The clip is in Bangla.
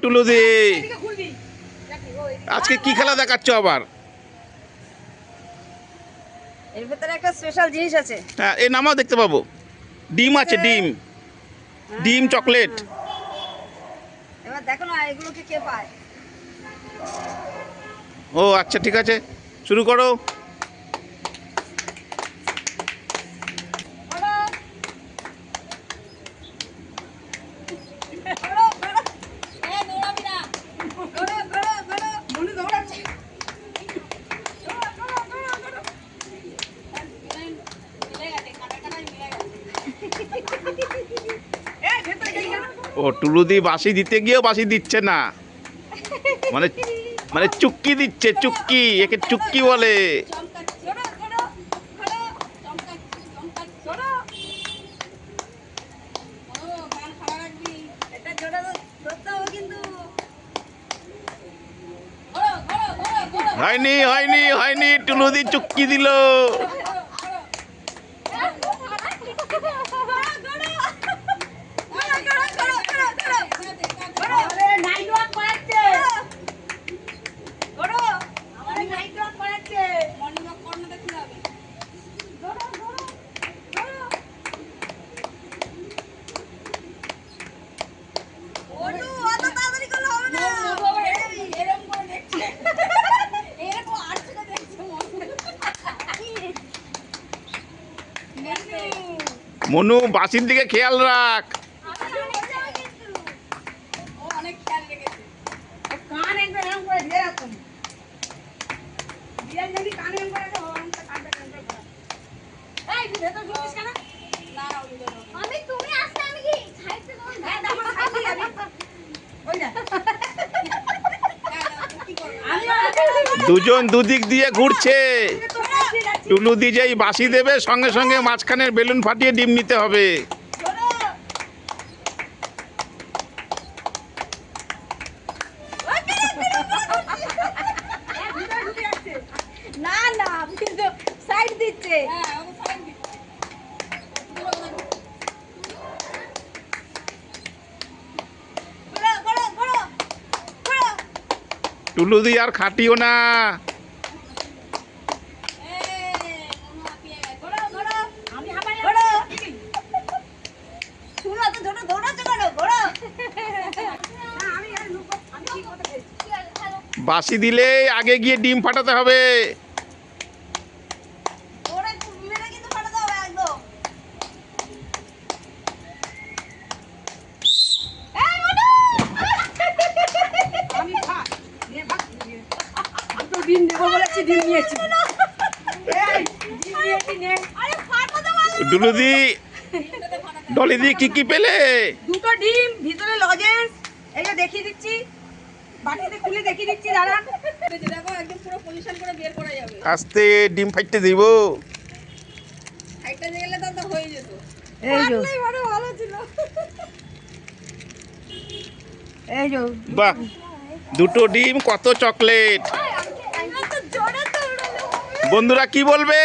টুলুদি, আজকে কি খেলা দেখাচ্ছ আবার? এর ভিতরে একটা স্পেশাল জিনিস আছে। হ্যাঁ, এই নামাও দেখতে পাবো। ডিম আছে, ডিম, ডিম চকলেট। এবার দেখো না এগুলোকে কে পায়। ও আচ্ছা, ঠিক আছে, শুরু করো। ও টুলুদি বাঁশি দিতে গিয়েও বাঁশি দিচ্ছে না, মানে মানে চুক্কি দিচ্ছে, চুক্কি, একে চুক্কি বলে। হয়নি হয়নি হয়নি, টুলুদি চুক্কি দিল। মনু, বাঁশির দিকে খেয়াল রাখ। দুজন দুদিক দিয়ে ঘুরছে। টুলুদি যেই বাঁশি দেবে সঙ্গে সঙ্গে মাঝখানের বেলুন ফাটিয়ে ডিম নিতে হবে। না না কিন্তু সাইড দিচ্ছে। টুলুদি আর খাটিও না। বাঁশি দিলে আগে গিয়ে ডিম ফাটাতে হবে। টুলুদি, ডলিদি কি কি পেলে? দুটো ডিম, ভিতরে লজেন্স, এই যে দেখিয়ে দিচ্ছি, বাটিতে খুলে দেখিয়ে দিচ্ছি, দাঁড়ান। দেখো একদম পুরো পজিশন করে বের করা যাবে। আস্তে ডিম ফাটতে দিব। ফাইটটা গেলে তো হয়ে যেত। এই যে ভালো ছিল। এই যে বাহ, দুটো ডিম, কত চকলেট। বন্ধুরা কি বলবে?